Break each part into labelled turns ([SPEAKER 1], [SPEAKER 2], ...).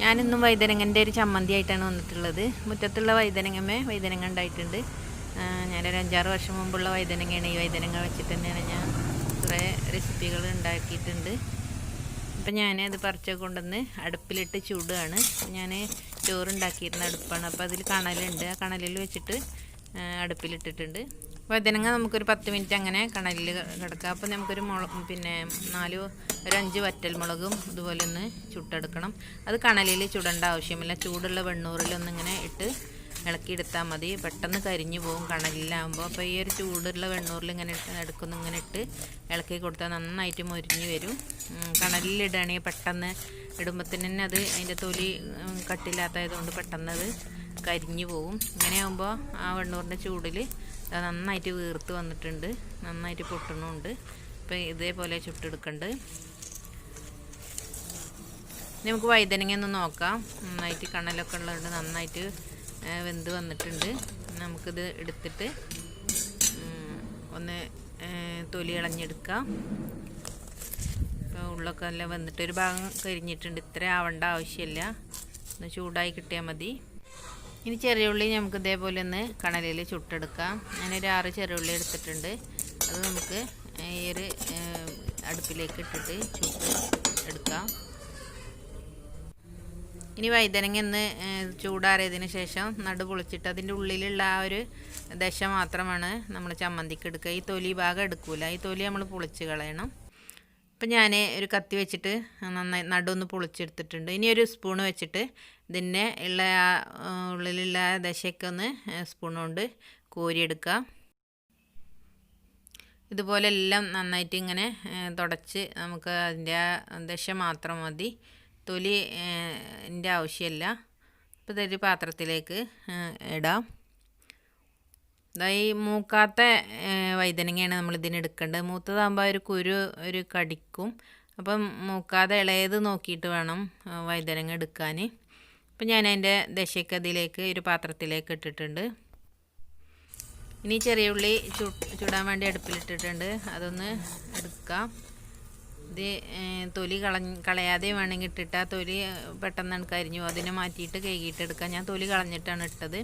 [SPEAKER 1] ഞാനിന്നും വഴുതനങ്ങൻ്റെ ഒരു ചമ്മന്തി ആയിട്ടാണ് വന്നിട്ടുള്ളത്. മുറ്റത്തുള്ള വഴുതനങ്ങ ഉണ്ടായിട്ടുണ്ട്. ഞാനൊരു 5-6 വർഷം മുമ്പുള്ള വഴുതനങ്ങയാണ്. ഈ വഴുതനങ്ങ വെച്ചിട്ട് തന്നെയാണ് ഞാൻ കുറേ റെസിപ്പികൾ ഉണ്ടാക്കിയിട്ടുണ്ട്. അപ്പം ഞാനത് പറിച്ചൊക്കെ കൊണ്ടുവന്ന് അടുപ്പിലിട്ട് ചൂടുകയാണ്. ഞാൻ ചോറുണ്ടാക്കിയിരുന്ന അടുപ്പാണ്. അപ്പോൾ അതിൽ കണലുണ്ട്. ആ കണലിൽ വെച്ചിട്ട് അടുപ്പിലിട്ടിട്ടുണ്ട്. വഴുതനങ്ങ നമുക്കൊരു 10 മിനിറ്റ് അങ്ങനെ കണലിൽ കിടക്കാം. അപ്പോൾ നമുക്കൊരു പിന്നെ 5 വറ്റൽമുളകും ഇതുപോലെ ഒന്ന് ചുട്ടെടുക്കണം. അത് കണലിൽ ചുടേണ്ട ആവശ്യമില്ല. ചൂടുള്ള വെണ്ണൂറിലൊന്നിങ്ങനെ ഇട്ട് ഇളക്കിയെടുത്താൽ മതി. പെട്ടെന്ന് കരിഞ്ഞു പോകും കണലിലാകുമ്പോൾ. അപ്പോൾ ഈ ഒരു ചൂടുള്ള വെണ്ണൂറിൽ ഇങ്ങനെ ഇങ്ങനെ ഇട്ട് ഇളക്കി കൊടുത്താൽ നന്നായിട്ട് മൊരിഞ്ഞ് വരും. കണലിലിടുകയാണെങ്കിൽ പെട്ടെന്ന് ഇടുമ്പോൾ തന്നെ അത് അതിൻ്റെ തൊലി കട്ടില്ലാത്തതുകൊണ്ട് പെട്ടെന്ന് അത് കരിഞ്ഞു പോകും. ഇങ്ങനെ ആകുമ്പോൾ ആ വെണ്ണൂറിൻ്റെ ചൂടിൽ നന്നായിട്ട് വീർത്ത് വന്നിട്ടുണ്ട്, നന്നായിട്ട് പൊട്ടണമുണ്ട്. അപ്പോൾ ഇതേപോലെ ചുട്ടെടുക്കണ്ട്. നമുക്ക് വഴുതനങ്ങ ഒന്ന് നോക്കാം. നന്നായിട്ട് കണലൊക്കെ ഉള്ളതുകൊണ്ട് നന്നായിട്ട് വെന്ത് വന്നിട്ടുണ്ട്. നമുക്കിത് എടുത്തിട്ട് ഒന്ന് തൊലി ഇളഞ്ഞെടുക്കാം. ഇപ്പോൾ ഉള്ളൊക്കെ എല്ലാം വന്നിട്ട് ഒരു ഭാഗം കരിഞ്ഞിട്ടുണ്ട്. ഇത്ര ആവേണ്ട ആവശ്യമില്ല, ഒന്ന് ചൂടായി കിട്ടിയാൽ മതി. ഇനി ചെറിയ ഉള്ളി നമുക്ക് ഇതേപോലെ ഒന്ന് കണലിൽ ചുട്ടെടുക്കാം. ഞാനൊരു 6 ചെറിയ ഉള്ളി എടുത്തിട്ടുണ്ട്. അത് നമുക്ക് ഈ ഒരു അടുപ്പിലേക്ക് ഇട്ടിട്ട് ചുട്ട് എടുക്കാം. ഇനി വഴുതനങ്ങ ഒന്ന് ചൂടാറിയതിന് ശേഷം നടു പൊളിച്ചിട്ട് അതിൻ്റെ ഉള്ളിലുള്ള ആ ഒരു ദശ മാത്രമാണ് നമ്മൾ ചമ്മന്തിക്ക് എടുക്കുക. ഈ തൊലി ഭാഗം എടുക്കൂല. ഈ തൊലി നമ്മൾ പൊളിച്ച് കളയണം. അപ്പം ഞാൻ ഒരു കത്തി വെച്ചിട്ട് നന്നായി നടുവൊന്ന് പൊളിച്ചെടുത്തിട്ടുണ്ട്. ഇനി ഒരു സ്പൂണ് വെച്ചിട്ട് ഇതിൻ്റെ ഉള്ളിലുള്ള ദശയൊക്കെ ഒന്ന് സ്പൂൺ കൊണ്ട് കോരിയെടുക്കുക. ഇതുപോലെ എല്ലാം നന്നായിട്ട് ഇങ്ങനെ തുടച്ച് നമുക്ക് അതിൻ്റെ ദശ മാത്രം മതി, തൊലി ൻ്റെ ആവശ്യമില്ല. അപ്പോൾ ഇതൊരു പാത്രത്തിലേക്ക് ഇടാം. ഈ മൂക്കാത്ത വഴുതനങ്ങയാണ് നമ്മൾ ഇതിന് എടുക്കേണ്ടത്. മൂത്തതാകുമ്പോൾ ഒരു കടിക്കും. അപ്പം മൂക്കാതെ ഇളയത് നോക്കിയിട്ട് വേണം വഴുതനങ്ങ എടുക്കാൻ. അപ്പം ഞാൻ അതിൻ്റെ ദശയൊക്കെ ഇതിലേക്ക് ഒരു പാത്രത്തിലേക്ക് ഇട്ടിട്ടുണ്ട്. ഇനി ചെറിയ ഉള്ളി ചുടാൻ വേണ്ടി അടുപ്പിലിട്ടിട്ടുണ്ട്. അതൊന്ന് എടുക്കാം. ഇത് തൊലി കളയാതെ വേണമെങ്കിൽ ഇട്ടിട്ട് ആ തൊലി പെട്ടെന്ന് കരിഞ്ഞു. അതിനെ മാറ്റിയിട്ട് കഴുകിയിട്ട് എടുക്കാം. ഞാൻ തൊലി കളഞ്ഞിട്ടാണ് ഇട്ടത്.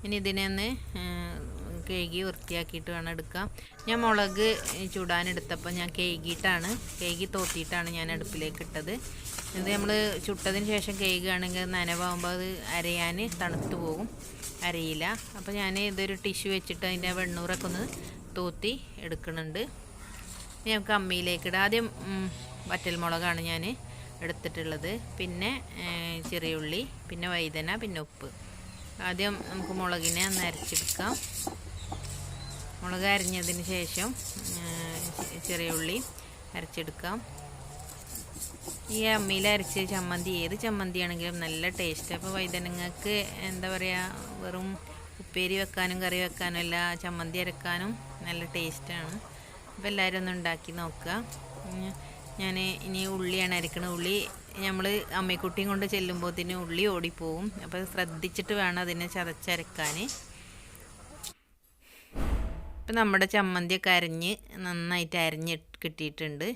[SPEAKER 1] ഇനി ഇതിനെ ഒന്ന് കഴുകി വൃത്തിയാക്കിയിട്ട് വേണം എടുക്കാം. ഞാൻ മുളക് ചുടാനെടുത്തപ്പോൾ ഞാൻ കഴുകി തോത്തിയിട്ടാണ് ഞാൻ അടുപ്പിലേക്ക് ഇട്ടത്. ഇത് നമ്മൾ ചുട്ടതിന് ശേഷം കഴുകുകയാണെങ്കിൽ നനവാകുമ്പോൾ അത് അരയാൻ തണുത്ത് പോകും, അരയില്ല. അപ്പോൾ ഞാൻ ഇതൊരു ടിഷ്യൂ വെച്ചിട്ട് അതിൻ്റെ വെണ്ണൂറൊക്കെ ഒന്ന് തോത്തി എടുക്കുന്നുണ്ട്. നമുക്ക് അമ്മിയിലേക്ക് ഇടാം. ആദ്യം വറ്റൽമുളകാണ് ഞാൻ എടുത്തിട്ടുള്ളത്, പിന്നെ ചെറിയ ഉള്ളി, പിന്നെ വഴുതന, പിന്നെ ഉപ്പ്. ആദ്യം നമുക്ക് മുളകിനെ ഒന്ന് അരച്ചെടുക്കാം. മുളക് അരിഞ്ഞതിന് ശേഷം ചെറിയ ഉള്ളി അരച്ചെടുക്കാം. ഈ അമ്മിയിൽ അരച്ച് ചമ്മന്തി, ഏത് ചമ്മന്തിയാണെങ്കിലും നല്ല ടേസ്റ്റ്. അപ്പോൾ വഴുതനങ്ങൾക്ക് എന്താ പറയുക, വെറും ഉപ്പേരി വെക്കാനും കറി വെക്കാനും അല്ല, ചമ്മന്തി അരക്കാനും നല്ല ടേസ്റ്റാണ്. അപ്പോൾ എല്ലാവരും ഒന്ന് ഉണ്ടാക്കി നോക്കുക. ഞാൻ ഇനി ഉള്ളിയാണ് അരക്കുന്നത്. ഉള്ളി നമ്മൾ അമ്മക്കുട്ടിയും കൊണ്ട് ചെല്ലുമ്പോഴത്തേന് ഉള്ളി ഓടിപ്പോവും. അപ്പോൾ ശ്രദ്ധിച്ചിട്ട് വേണം അതിനെ ചതച്ചരക്കാൻ. ഇപ്പം നമ്മുടെ ചമ്മന്തിയൊക്കെ നന്നായിട്ട് അരഞ്ഞ് കിട്ടിയിട്ടുണ്ട്.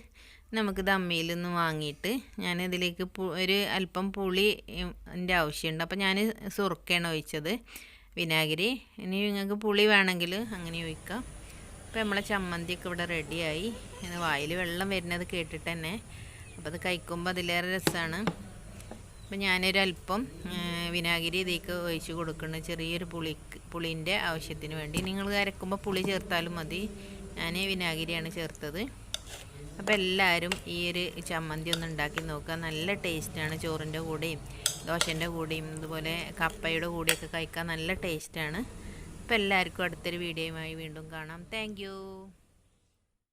[SPEAKER 1] നമുക്കിത് അമ്മിയിൽ നിന്ന് വാങ്ങിയിട്ട് ഞാനിതിലേക്ക് ഒരു അല്പം പുളിൻ്റെ ആവശ്യമുണ്ട്. അപ്പോൾ ഞാൻ സുർക്കയാണ് ഒഴിച്ചത്, വിനാഗിരി. ഇനി നിങ്ങൾക്ക് പുളി വേണമെങ്കിൽ അങ്ങനെ ഒഴിക്കാം. അപ്പോൾ നമ്മളെ ചമ്മന്തിയൊക്കെ ഇവിടെ റെഡിയായി. വായിൽ വെള്ളം വരുന്നത് കേട്ടിട്ട് തന്നെ. അപ്പോൾ അത് കഴിക്കുമ്പോൾ അതിലേറെ രസമാണ്. അപ്പോൾ ഞാനൊരല്പം വിനാഗിരി ഇതിലേക്ക് ഒഴിച്ച് കൊടുക്കുന്നത് ചെറിയൊരു പുളിൻ്റെ ആവശ്യത്തിന് വേണ്ടി. നിങ്ങൾ അരക്കുമ്പോൾ പുളി ചേർത്താലും മതി. ഞാൻ വിനാഗിരിയാണ് ചേർത്തത്. അപ്പോൾ എല്ലാവരും ഈ ഒരു ചമ്മന്തി ഒന്ന് ഉണ്ടാക്കി നോക്കുക. നല്ല ടേസ്റ്റാണ്. ചോറിൻ്റെ കൂടെയും ദോശൻ്റെ കൂടെയും അതുപോലെ കപ്പയുടെ കൂടെയൊക്കെ കഴിക്കാൻ നല്ല ടേസ്റ്റാണ്. അപ്പോൾ എല്ലാവർക്കും അടുത്തൊരു വീഡിയോയുമായി വീണ്ടും കാണാം. താങ്ക്